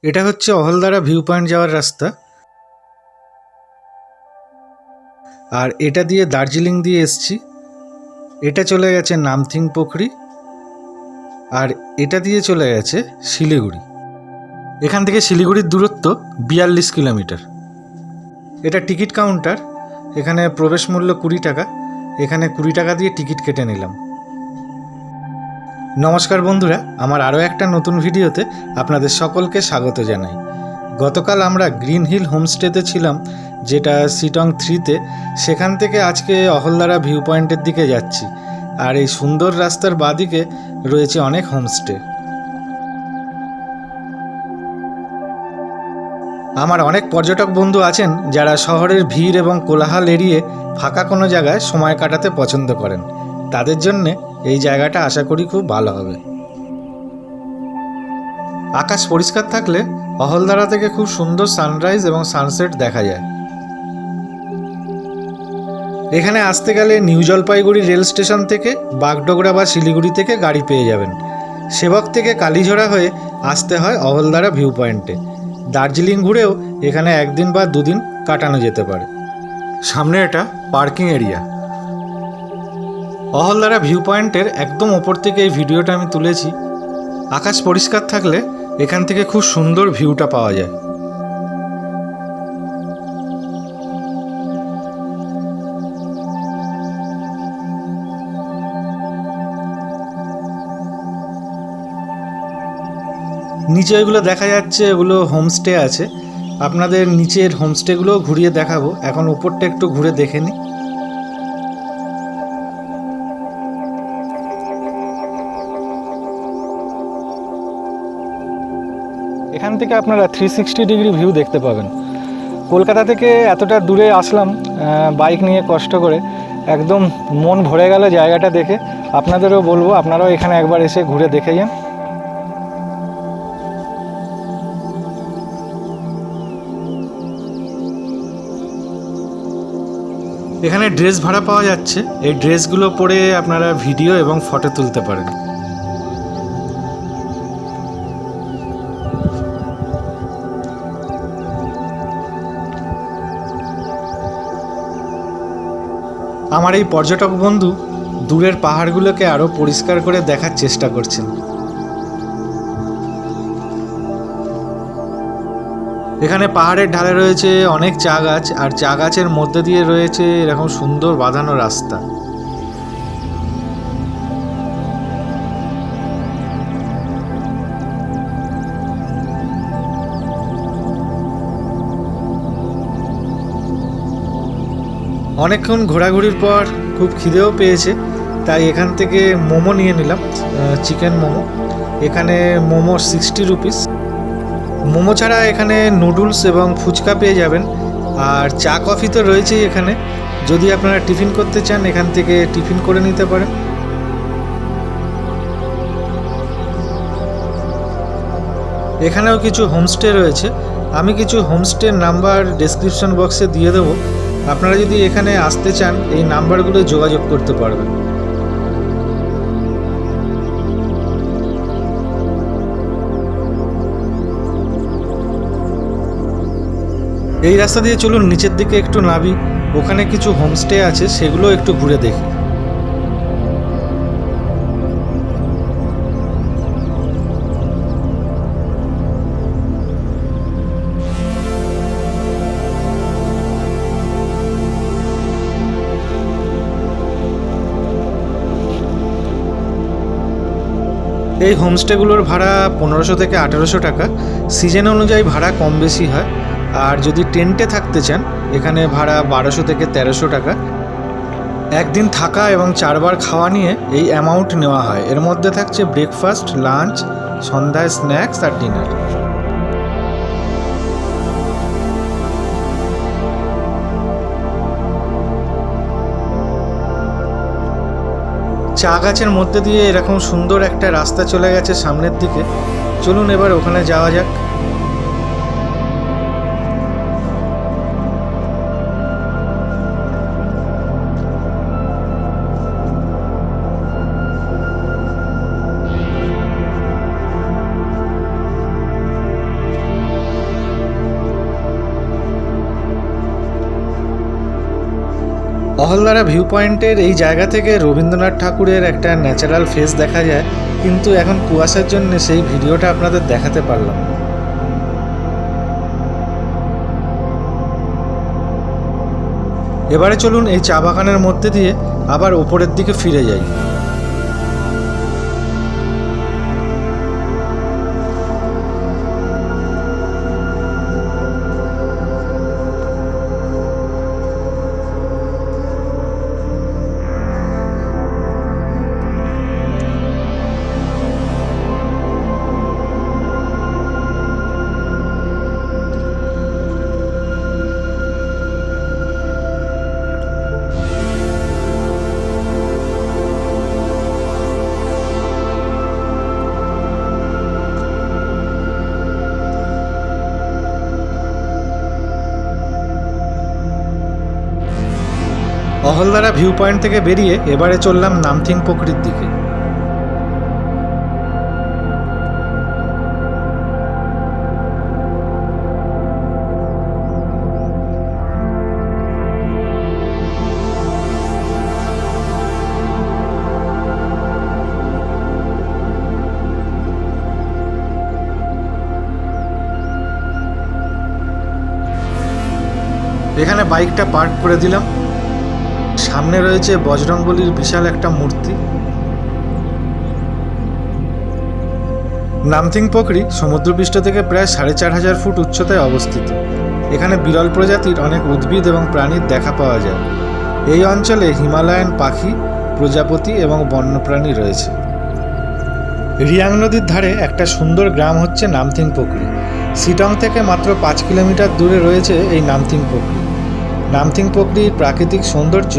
এটা হচ্ছে Ahaldara view point যাওয়ার রাস্তা। আর এটা দিয়ে দার্জিলিং দিয়ে এসছি। এটা চলে গেছে নামথিং পোখরি, আর এটা দিয়ে চলে গেছে শিলিগুড়ি। এখান থেকে শিলিগুড়ির দূরত্ব 42 কিলোমিটার। এটা টিকিট কাউন্টার। এখানে প্রবেশ মূল্য 20 টাকা। এখানে 20 টাকা দিয়ে টিকিট কেটে নিলাম। নমস্কার বন্ধুরা, আমার আরও একটা নতুন ভিডিওতে আপনাদের সকলকে স্বাগত জানাই। গতকাল আমরা গ্রিন হিল হোমস্টেতে ছিলাম, যেটা সিটং 3-তে। সেখান থেকে আজকে অহলদারা ভিউ পয়েন্টের দিকে যাচ্ছি। আর এই সুন্দর রাস্তার বাঁদিকে রয়েছে অনেক হোমস্টে। আমার অনেক পর্যটক বন্ধু আছেন যারা শহরের ভিড় এবং কোলাহল এড়িয়ে ফাঁকা কোনো জায়গায় সময় কাটাতে পছন্দ করেন। তাদের জন্যে এই জায়গাটা আশা করি খুব ভালো হবে। আকাশ পরিষ্কার থাকলে অহলদারা থেকে খুব সুন্দর সানরাইজ এবং সানসেট দেখা যায়। এখানে আসতে গেলে নিউ জলপাইগুড়ি রেল স্টেশন থেকে বাগডোগরা বা শিলিগুড়ি থেকে গাড়ি পেয়ে যাবেন। সেবক থেকে কালীঝোড়া হয়ে আসতে হয় অহলদারা ভিউ পয়েন্টে। দার্জিলিং ঘুরেও এখানে একদিন বা দুদিন কাটানো যেতে পারে। সামনে এটা পার্কিং এরিয়া। অহলদারা ভিউ পয়েন্টের একদম ওপর থেকে এই ভিডিওটা আমি তুলেছি। আকাশ পরিষ্কার থাকলে এখান থেকে খুব সুন্দর ভিউটা পাওয়া যায়। নিচে এগুলো দেখা যাচ্ছে, এগুলো হোমস্টে আছে। আপনাদের নিচের হোমস্টেগুলোও ঘুরিয়ে দেখাবো। এখন উপরটা একটু ঘুরে দেখে নিই। এখান থেকে আপনারা 360 ডিগ্রি ভিউ দেখতে পাবেন। কলকাতা থেকে এতটা দূরে আসলাম বাইক নিয়ে কষ্ট করে, একদম মন ভরে গেল জায়গাটা দেখে। আপনাদেরও বলবো আপনারাও এখানে একবার এসে ঘুরে দেখে যান। এখানে ড্রেস ভাড়া পাওয়া যাচ্ছে। এই ড্রেসগুলো পরে আপনারা ভিডিও এবং ফটো তুলতে পারেন। আমার এই পর্যটক বন্ধু দূরের পাহাড়গুলোকে আরও পরিষ্কার করে দেখার চেষ্টা করছেন। এখানে পাহাড়ের ঢালে রয়েছে অনেক চা গাছ, আর চা গাছের মধ্যে দিয়ে রয়েছে এরকম সুন্দর বাঁধানো রাস্তা। অনেকক্ষণ ঘোরাঘুরির পর খুব খিদেও পেয়েছে, তাই এখান থেকে মোমো নিয়ে নিলাম, চিকেন মোমো। এখানে মোমো 60 রুপিস। মোমো ছাড়া এখানে নুডলস এবং ফুচকা পেয়ে যাবেন। আর চা কফি তো রয়েছেই এখানে। যদি আপনারা টিফিন করতে চান এখান থেকে টিফিন করে নিতে পারেন। এখানেও কিছু হোমস্টে রয়েছে। আমি কিছু হোমস্টের নাম্বার ডেসক্রিপশন বক্সে দিয়ে দেবো। আপনারা যদি এখানে আসতে চান এই নাম্বারগুলো যোগাযোগ করতে পারবেন। এই রাস্তা দিয়ে চলুন নিচের দিকে একটু নামি। ওখানে কিছু হোমস্টে আছে, সেগুলো একটু ঘুরে দেখি। এই হোমস্টেগুলোর ভাড়া 1500 থেকে 1800 টাকা। সিজন অনুযায়ী ভাড়া কম বেশি হয়। আর যদি টেন্টে থাকতে চান এখানে ভাড়া 1200 থেকে 1300 টাকা। একদিন থাকা এবং 4 বার খাওয়া নিয়ে এই অ্যামাউন্ট নেওয়া হয়। এর মধ্যে থাকছে ব্রেকফাস্ট, লাঞ্চ, সন্ধ্যায় স্ন্যাক্স আর ডিনার। চা গাছের মধ্যে দিয়ে এরকম সুন্দর একটা রাস্তা চলে গেছে সামনের দিকে। চলুন এবার ওখানে যাওয়া যাক। অহলদারা ভিউ পয়েন্টের এই জায়গা থেকে রবীন্দ্রনাথ ঠাকুরের একটা ন্যাচারাল ফেস দেখা যায়, কিন্তু এখন কুয়াশার জন্য সেই ভিডিওটা আপনাদের দেখাতে পারলাম না। এবারে চলুন এই চা বাগানের মধ্যে দিয়ে আবার ওপরের দিকে ফিরে যাই। অহলদারা ভিউ পয়েন্ট থেকে বেরিয়ে এবারে চললাম নামথিং পোখরির দিকে। এখানে বাইকটা পার্ক করে দিলাম। সামনে রয়েছে বজরংবলীর বিশাল একটা মূর্তি। নামথিং পোখরি সমুদ্রপৃষ্ঠ থেকে প্রায় 4500 ফুট উচ্চতায় অবস্থিত। এখানে বিরল প্রজাতির অনেক উদ্ভিদ এবং প্রাণীর দেখা পাওয়া যায়। এই অঞ্চলে হিমালয়ান পাখি, প্রজাপতি এবং বন্যপ্রাণী রয়েছে। রিয়াং নদীর ধারে একটা সুন্দর গ্রাম হচ্ছে নামথিং পোখরি। শিটং থেকে মাত্র 5 কিলোমিটার দূরে রয়েছে এই নামথিং পোখরি। নামথিং পোখরির প্রাকৃতিক সৌন্দর্য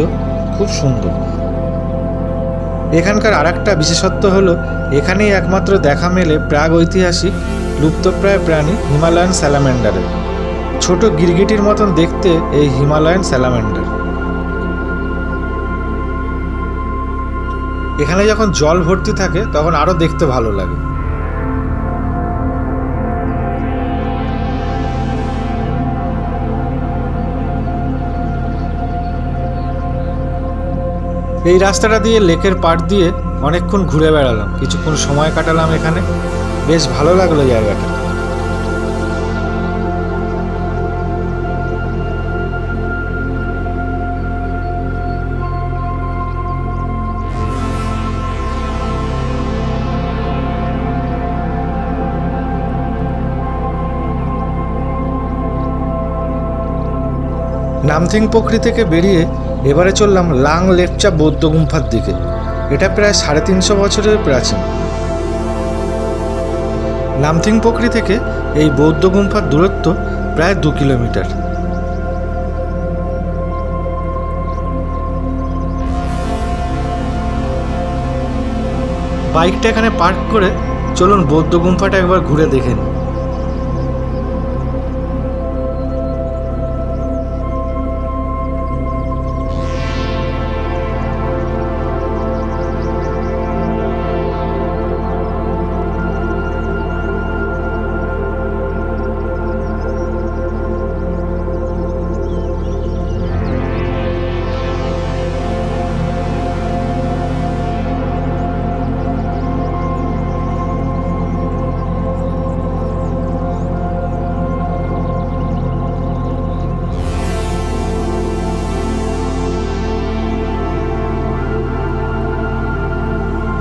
খুব সুন্দর। এখানকার আরেকটা বিশেষত্ব হলো এখানেই একমাত্র দেখা মেলে প্রাগ ঐতিহাসিক লুপ্তপ্রায় প্রাণী হিমালয়ান স্যালামেন্ডারের। ছোট গিরগিটির মতন দেখতে এই হিমালয়ান স্যালামেন্ডার। এখানে যখন জল ভর্তি থাকে তখন আরও দেখতে ভালো লাগে। এই রাস্তাটা দিয়ে লেকের পাড় দিয়ে অনেকক্ষণ ঘুরে বেড়ালাম, কিছুক্ষণ সময় কাটালাম এখানে। বেশ ভালো লাগলো জায়গাটা। নামথিং পোখরি থেকে বেরিয়ে এবারে চললাম লাং লেপচা বৌদ্ধ গুম্ফার দিকে। এটা প্রায় 350 বছরের প্রাচীন। নামথিং পোখরি থেকে এই বৌদ্ধ গুম্ফার দূরত্ব প্রায় 2 কিলোমিটার। বাইকটা এখানে পার্ক করে চলুন বৌদ্ধ গুম্ফাটা একবার ঘুরে দেখে নিই।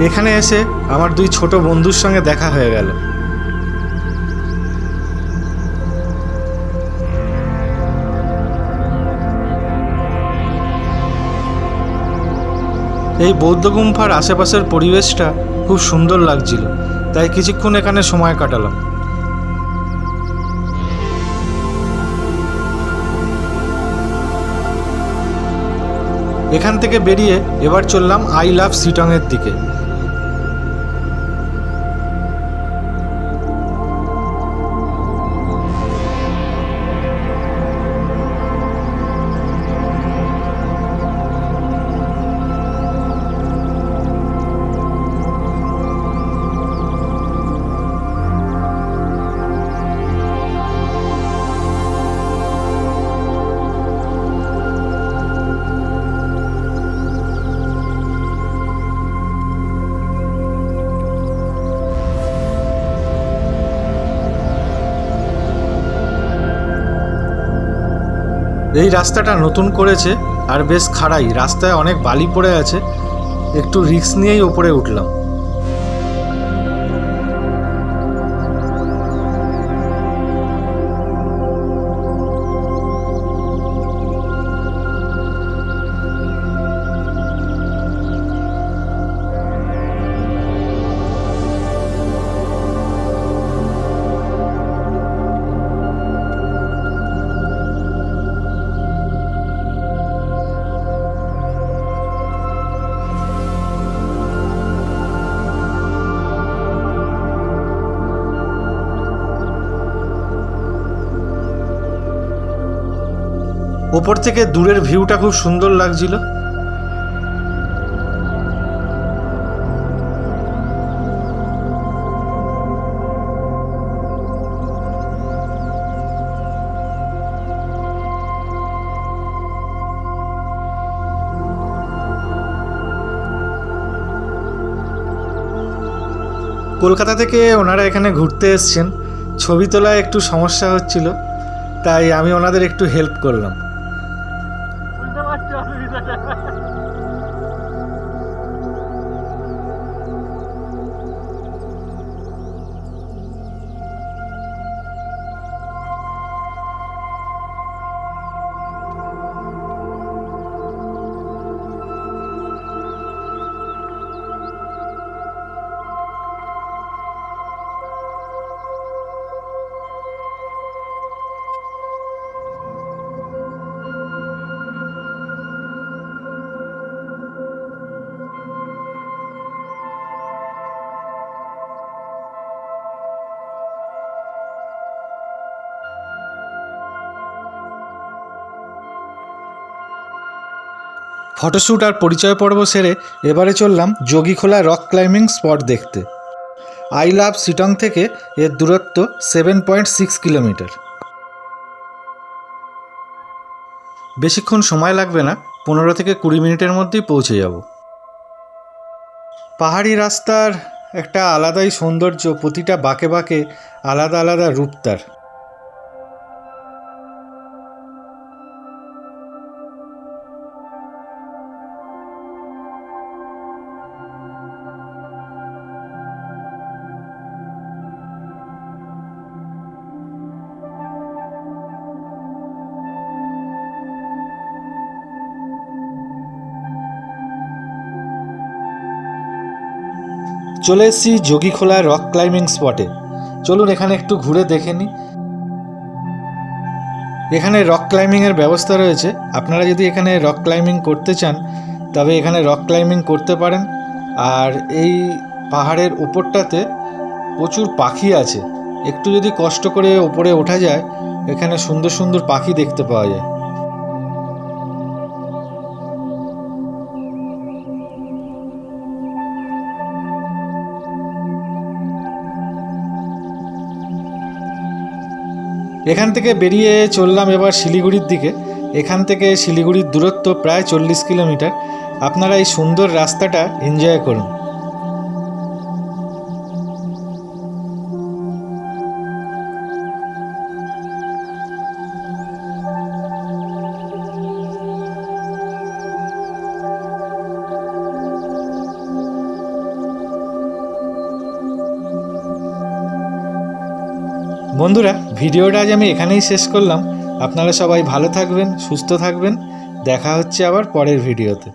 এখানে এসে আমার 2 ছোট বন্ধুর সঙ্গে দেখা হয়ে গেল। এই বৌদ্ধ গুম্ফার আশেপাশের পরিবেশটা খুব সুন্দর লাগছিল, তাই কিছুক্ষণ এখানে সময় কাটালাম। এখান থেকে বেরিয়ে এবার চললাম আই লাভ শিটংয়ের দিকে। এই রাস্তাটা নতুন করেছে আর বেশ খাড়াই, রাস্তায় অনেক বালি পড়ে আছে, একটু রিস্ক নিয়েই ওপরে উঠলাম। ওপর থেকে দূরের ভিউটা খুব সুন্দর লাগছিল। কলকাতা থেকে ওনারা এখানে ঘুরতে এসছেন, ছবি তোলায় একটু সমস্যা হচ্ছিল, তাই আমি ওনাদের একটু হেল্প করলাম। ফটোশ্যুট আর পরিচয় পর্ব সেরে এবারে চললাম যোগীখোলা রক ক্লাইম্বিং স্পট দেখতে। আই লাভ শিটং থেকে এর দূরত্ব 7.6 কিলোমিটার। বেশিক্ষণ সময় লাগবে না, 15 থেকে 20 মিনিটের মধ্যেই পৌঁছে যাব। পাহাড়ি রাস্তার একটা আলাদাই সৌন্দর্য, প্রতিটা বাঁকে বাঁকে আলাদা আলাদা রূপ তার। চলে এসেছি যোগীখোলা রক ক্লাইম্বিং স্পটে। চলুন এখানে একটু ঘুরে দেখে নিই। এখানে রক ক্লাইম্বিংয়ের ব্যবস্থা রয়েছে, আপনারা যদি এখানে রক ক্লাইম্বিং করতে চান তবে এখানে রক ক্লাইম্বিং করতে পারেন। আর এই পাহাড়ের উপরটাতে প্রচুর পাখি আছে, একটু যদি কষ্ট করে ওপরে ওঠা যায় এখানে সুন্দর সুন্দর পাখি দেখতে পাওয়া যায়। এখান থেকে বেরিয়ে চললাম এবার শিলিগুড়ির দিকে। এখান থেকে শিলিগুড়ির দূরত্ব প্রায় 40 কিলোমিটার। আপনারা এই সুন্দর রাস্তাটা এনজয় করুন। বন্ধুরা, ভিডিওটা আজ আমি এখানেই শেষ করলাম। আপনারা সবাই ভালো থাকবেন, সুস্থ থাকবেন। দেখা হচ্ছে আবার পরের ভিডিওতে।